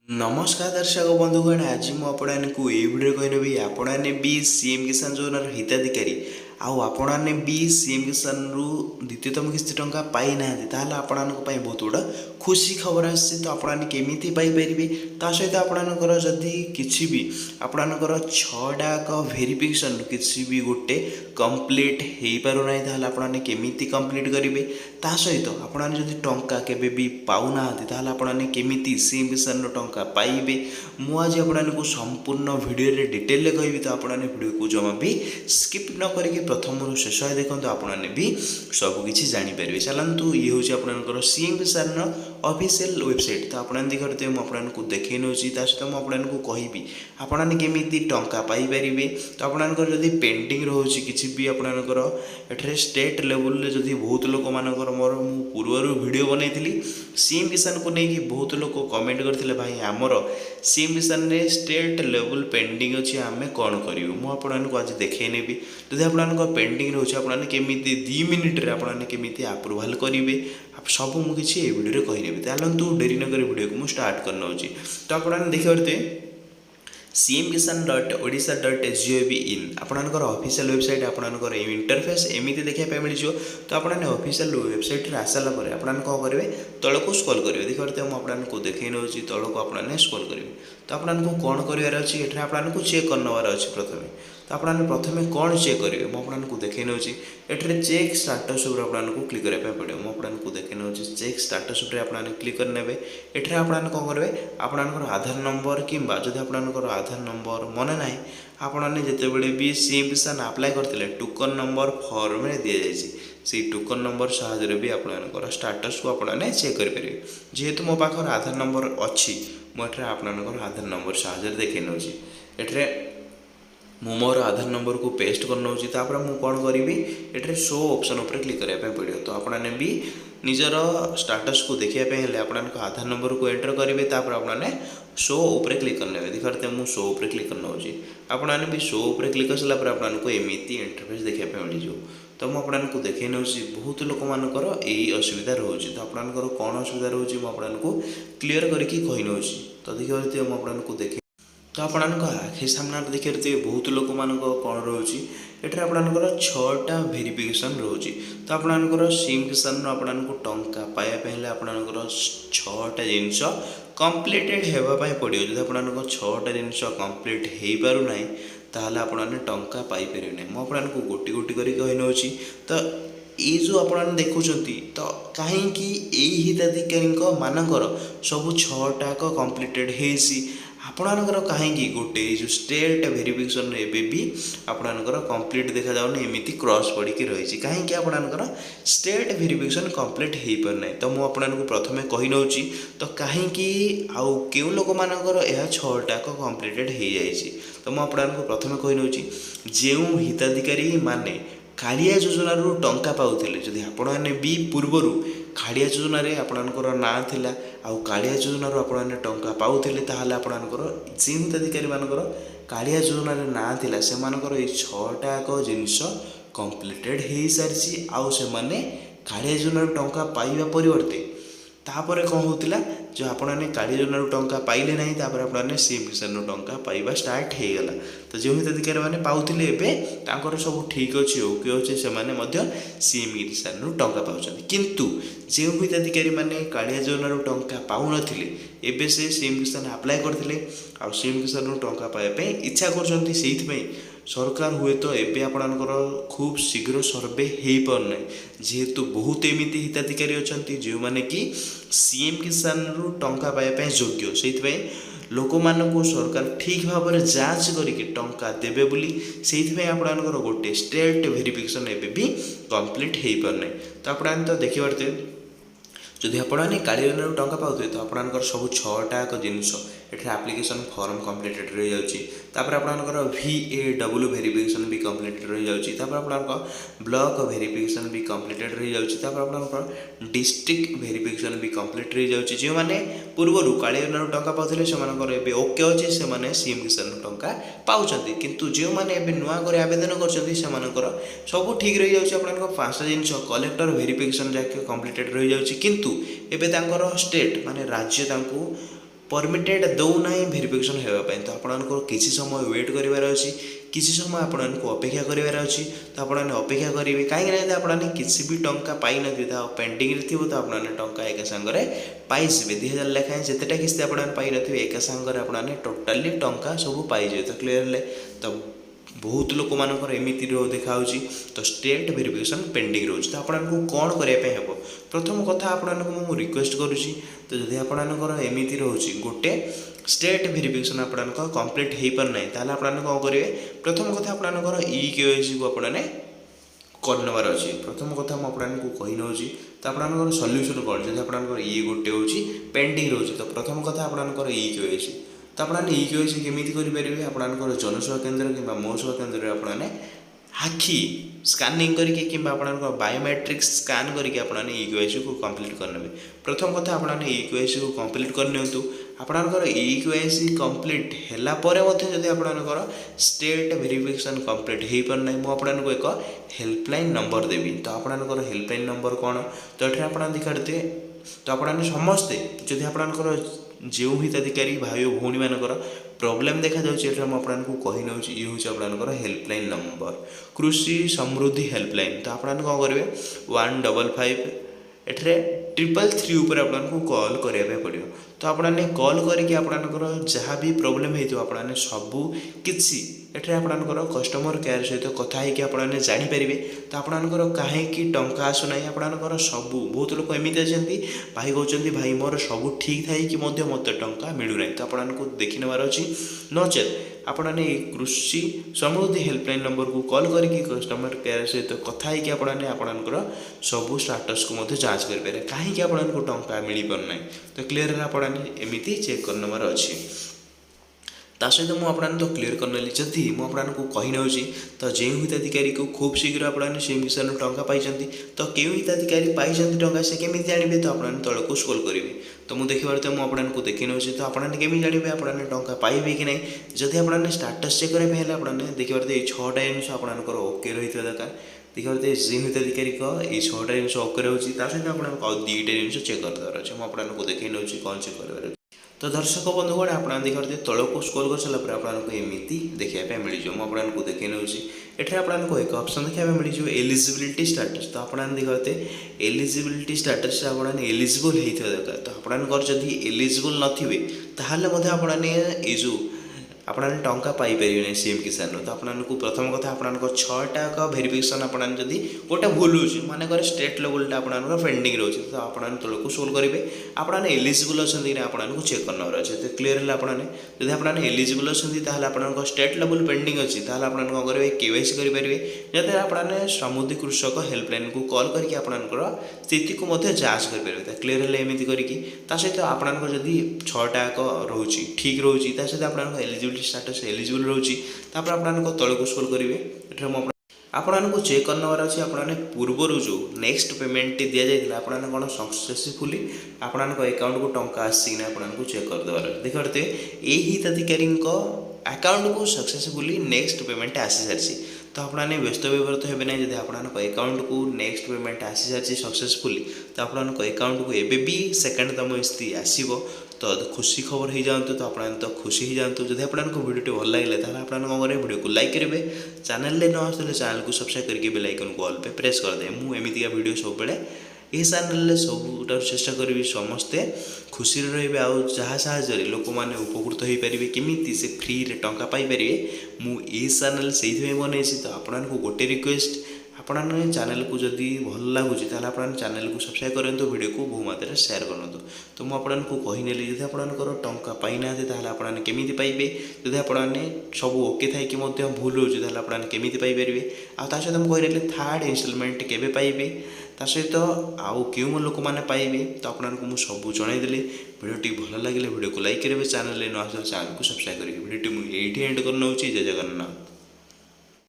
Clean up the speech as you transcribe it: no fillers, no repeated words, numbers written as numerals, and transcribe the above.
नमस्कार दर्शक बंधुगण आज मुझे ये वीडियो कहनेबी आपने भी सीएम किसान योजनार हिताधिकारी आपने भी सीएम किसान रु द्वितीयतम किस्ती टंका पाई ना आपण बहुत गुड़ा खुशी खबर आसी तो आपने केमी पाइपर ता सहित आपणकर जदि किसी भी आपणकर छटाक भेरिफिकेसन किसी भी गोटे कंप्लीट हो पारना आपने केमी कंप्लीट करेंगे ता सहित आपने जदि टंका केबे भी पाऊना आपने केमी सीएम किसान टंका पाइबे मुझे आपको संपूर्ण वीडियो डिटेल कहबी तो आपने वीडियो को जमा भी स्किप न करके प्रथम रु शेष देखो आपने भी सबकि जापर चलतु ये हूँ आपंकर सीएम किसान ऑफिशियल वेबसाइट तो आपने देखते मुझे देखे नौ सहित मुझे कहबी आपने केमी टंका पाइपर तो आपंकर जदि पेंडिंग रोचे किसी भी आपंकर एठे स्टेट लेवल जदि बहुत लोक मानकर मोर मु पूर्वर वीडियो बनई सीएम किसान को लेकिन बहुत लोग कमेंट करते भाई आमर सीएम किसान रे स्टेट लेवल पेंडिंग अच्छी आम कौन करूँ मुझे आज देखे नेबी जदि आप पेंडिंग रोचे आपने केमी 2 मिनिट्रे आपने केमी अप्रूवाल करेंगे सब मुझे ये वीडियो कहनेबी चलतु डेरी नक वीडियो को मुझे स्टार्ट करना तो आपने देखिए cmkisan.odisha.gov.in आपणकर ऑफिशियल वेबसाइट आपणकर इंटरफेस एमती देखा मिल तो आपने ऑफिशियल वेबसाइट आसाला आपने कौन करेंगे तल को स्क्रॉल करेंगे देखते मुझे देखे नौ तल को आपने स्क्रॉल करेंगे तो आपको कौन करार अच्छी ये आपको चेक कर नवार अच्छी प्रथम तो आपने प्रथम कौन चेक करेंगे मुझे देखे नौ ये चेक स्टाटस आपको क्लिक करने पड़े मुझे देखे नौ चेक स्टाटस आपने क्लिक करने ये आपने कौन करेंगे आपंकर आधार नंबर कि जब आपंकर आधार नंबर मन ना आपने जितेबले भी सीएम किसान अप्लाई करते टोकन नंबर फॉर्म में दि जाए से टोकन नंबर साहाଯ୍य भी आपंकर स्टाटस को आपने चेक करेंगे जेहेतु मो पाखर आधार नंबर अच्छी मुझे आपंकर आधार नंबर साहाଯ୍य देखे नौ ये मु मोर आधार नंबर को पेस्ट कर नौ मुझे कौन करी ये शो ऑप्शन उपर क्लिक करने पड़े तो आपने भी निजर स्टाटस को देखापी आपन आधार नंबर को एंटर करेंगे आपने शो उपर क्लिक करने देखते मुझे शो उपर क्लिक करना आपने भी शो उपर क्लिक कर सारापर आपको एमती इंटरफेस देखापी मिल तो मुझे देखे नौ बहुत लोक मानकर यही असुविधा रोचे तो आपंकर कौन असुविधा रोचे मुझे क्लीयर करके कही नौ तो देखिए मुझे देखे तो आपण आखि सामने देखिए बहुत लोक मान कौन रोचे ये आपंकर 6टा भेरिफिकेसन रोचे तो आपंकर सीएम किसान आपको टंका पाइबा आपंकर 6टा जिनस कंप्लीटेड होगापाई पड़ो जब आप 6टा जिनस कंप्लीट हो पारना ताहले आपने टंका पाइपर ना मुझे गोटी गोटी कर कही नौ तो ये जो आप देखुं तो कहीं हिताधिकारी मानकर सब 6टाक कंप्लीटेड होसी आपणकर कहीं गोटे जो स्टेट भेरिफिकेसन भी आपणकर कंप्लीट देखा जाऊनी एमती क्रॉस पड़ी रही कहीं आपणकर स्टेट भेरिफिकेसन कंप्लीट हो पारना तो मुझे प्रथम कही नौ तो कहीं आउ क्यों लोक मानकर यह 6टाक कंप्लीटेड हो जाए तो मुझे प्रथम कही नौ जो हिताधिकारी माने कालिया योजन टंका पाते जदि आपने भी पूर्वर कालिया योजन आपणकर ना थिला आउ कालिया योजन आपने टंका पाते आपणकर जी हिताधिकारी मानकर कालिया योजन ना थिला से मानकर ये 6टाक जिनस कंप्लीटेड हो सारी आउ से माने कालिया योजन टंका पाइबा परिवर्ते तापर कौन होता जो आपने कालिया योजन टंका पाइले ना आपने सीएम किसान टंका पाइबा स्टार्ट हो गला तो जो हिताधिकारी मैंने पाते एवं सब ठीक अच्छे ओके अच्छे से सीएम किसान टंका पाँच किंतु जो हिताधिकारी मैंने कालिया योजन टंका पाऊन एवं से सीएम किसान अप्लाई करते आ सीएम किसान टंका पाइबा इच्छा कर सरकार हुए तो एवं आपणकर खूब शीघ्र सर्वे हो पारना जेहेतु बहुत एमती हिताधिकारी अच्छा जो मैंने कि सीएम किसान रु टंका पाइबा योग्य से लोक मानक सरकार ठीक भाव में जांच करके टंका देवे बोली से आपणकर गोटे स्टेट भेरिफिकेसन एवं भी कंप्लीट हो पारना तो आपने तो देखी पारते जदि आपने कालिया योजन टंका पाते तो आपंकर सब 6टाक जिनस ये आप्लिकेसन फॉर्म कंप्लीटेड रही जापर आपंकर VAW भेरिफिकेसन भी कंप्लीटेड रही जापर आपंकर ब्लॉक भेरिफिकेसन भी कंप्लीटेड रही जापर आपंकर डिस्ट्रिक्ट भेरिफिकेसन भी कंप्लीट रही जाऊँगी जो मैंने पूर्वर कालिया योजन टंका पाते से ओके अच्छे से सीएम किसान टंका पाँच किंतु जो मैंने नुआ कर आवेदन कर सब ठीक रही जाऊँगी 5टा जिनस कलेक्टर भेरिफिकेसन जैक कंप्लीटेड रही जाऊँगी किंतु एबे स्टेट माने राज्य परमिटेड दौना भेरिफिकेसन होगापी तो आपंकर किसी समय वेट करार अच्छी किसी समय आपको अपेक्षा करार अच्छी तो आपने अपेक्षा करेंगे कहीं आपने किसी भी टंका पाई नथिबे पेंडिंग थी तो आपने टंका एक सांगे पाइबे 2000 लेखाएं जितेटा किस्ती आपने पाई नथिबे एक सांगे आपने टोटाली टंका सब पाइबे तो क्लीयर है तो बहुत लोक मानकर एमती देखा तो स्टेट वेरिफिकेशन पेंडिंग रोचे तो आपको कौन करने हम प्रथम कथा आपको रिक्वेस्ट करुँची तो जदि आपंकर एमती रोचे गोटे स्टेट वेरिफिकेशन आपंकर कंप्लीट हो पारना ताल आप कौन करेंगे प्रथम कथा आपंकर EKYC को आपने करनबार अच्छी प्रथम कथा मुझे कही नौ तो आपंकर सल्यूशन कौन जब आपंकर ये गोटे हूँ पेंडिंग रोचे तो प्रथम कथा आपंकर EKYC तो आपने EKYC केमी करेंगे आपंकर जनसेवा केन्द्र कि मो सेवा केन्द्र आपने आखि स्कानिंग करके कि बायोमेट्रिक्स स्कान करके आपने EKYC को कंप्लीट करने प्रथम कथा आपने EKYC को कंप्लीट करनी आपंकर EKYC कंप्लीट है जब आपंकर स्टेट वेरिफिकेशन कंप्लीट हो पारना मुझे एक हेल्पलाइन नंबर देवी तो आपंकर हेल्पलाइन नंबर कौन तो ये आप देखते तो आपने समस्ते जदि आपंकर जो हिताधिकारी भाई भौणी मानकर प्रोब्लेम देखा मुझे आपको कही नौ ये हूँ आपंकर हेल्पलाइन नंबर कृषि समृद्धि हेल्पलाइन तो आपने कौन करेंगे 155 एठरे 333 उपर आपको कॉल करने पड़ो तो आपने कॉल करके आपंकर जहाँ भी प्रोब्लेम हो आपने सबू किसी एठरे आपंकर कस्टमर केयर सहित कथा आपने जानीपारे तो आपंकर कहीं टंका आसुना आपंकर सबू बहुत लोग एमती अच्छे भाई कहते भाई मोर सब ठीक थाई कि मत टंका मिलूना तो आपको देखी नबार अच्छी नचेत आपने कृषि समृद्धि हेल्पलाइन नंबर को कॉल करके कस्टमर केयर सहित कथा आपने आपंकर सबू स्टाटस को जांच करेंगे कहीं आपको टंका मिल पारना तो क्लीयर है आपने एमती चेक करनबार अच्छी ता सहित मुझे तो क्लीयर करनेली जदि मुझे कही नौ तो जो हिताधिकारी को खूब शीघ्र आपने से विषय टंका पाई तो क्यों हिताधिकारी पाई टंका से केमी जानवे तो आपने तल को स्क्रॉल करेंगे तो मुझे देखिए तो मुझे देखी नौ तो आपने केमी जानवे आपने टंका पाइबे कि नहीं जदि आपने स्टाटस चेक करने आपने देखिए ये 6टा जिन आपंकर ओके रही दरकार देखिए जो हिताधिकारी ये 6टा जिन ओके रोचे सहित आपको 2टा जिन चेक करदेवर अच्छे मुझे आपको देखी नौ कौन चेक कर तो दर्शक बंधुगण आप देखते तौक स्क्रॉल कर सारापर आपको एमती देखा मिल जाए आपको देखी नौ ये आपको एक ऑप्शन देखा मिल एलिजिबिलिटी स्टाटस तो आपने देखते एलिजिबिलिटी स्टाटस आपने एलिजिबल होता दरकार तो आपंकर जदि एलिजिबल नथिबे ताहले आपने ये जो आपने टंका पाइपर नहीं सीएम किसान तो आपको प्रथम कथा आपंकर 6टा वेरिफिकेशन आपने जदि गोटे भूल हो मानकर स्टेट लेवल आपंकर पेंडिंग रोचे तो आपने तौक सोल्व करेंगे आपने एलिजिबल अच्छा कि आपको चेक करना अच्छे तो क्लीयर है आपने जब आपने एलिजिबल अच्छा आपंकर स्टेट लेवल पेंडिंग अच्छी आपने कौन करेंगे KYC करेंगे जब आपने समुद्री कृषक हेल्पलाइन को कॉल करके आपंकर स्थिति को जांच करेंगे तो क्लीयर है एमती करके सहित आपंकर जदि 6टा रोचे ठीक रोचे सहित आप एलिजिबल स्टाटस एलिजिबल रोची आपको तौक स्क्रॉल करेंगे आपको चेक करनबार अच्छे आपने पूर्वर जो नेक्स्ट पेमेंट दि जाता आपने कौन सक्सेसफुली आपन अकाउंट को टंका आसी आपको चेक करदेवार देखते ये हिताधिकारी अकाउंट को सक्सेसफुली नेक्स्ट पेमेंट आसी सारी तो आपने व्यस्त विव्रत हे ना जब आपन अकाउंट को नेक्स्ट पेमेंट आसी सारी सक्सेसफुली तो आपन अकाउंट को एवं भी सेकेंड तम स्थिति आसो तो खुशी खबर हो जातु तो आपने तो खुशी हो जातु जब आपको वीडियो भल लगे तो आपने कौन करेंगे वीडियो को लाइक करेंगे चैनल न आसले चैनल को सब्सक्राइब करके बेल आइकन को ऑल पे प्रेस कर दे मुझे एमतीका वीडियो सब बेले ये चैनल सब चेष्टा करी समस्ते खुशी रे आउ जहाँ साहय लोक मैंने उपकृत हो पारे केमी से फ्री रे टंका पाइपर मुझे चैनल से बनई तो आपको गोटे रिक्वेस्ट आपने चैनल को जदि भल लगुच आपने चैनल को सब्सक्राइब करूँ वीडियो को बहु मात्रा शेयर करूँ तो मुझे आपको कहीनेली जब आपंकर टंका पाई ना आपने केमी पाइबे जब आपने सब ओके थी भूल हो आपने केमी पाइपर आता सहित मुझे कहीनेली थर्ड इनस्टॉलमेंट केबे पाइबे ता सहित आउ क्यों लोक मैंने पाइबे तो आपको मुझे सब जनईदेली भिडियोटी भल लगे भिडियो को लाइक करेंगे चैनल न आस चैनल को सब्सक्राइब करेंगे भिडियोटी मुझे एंड कर नौ जय जगन्नाथ।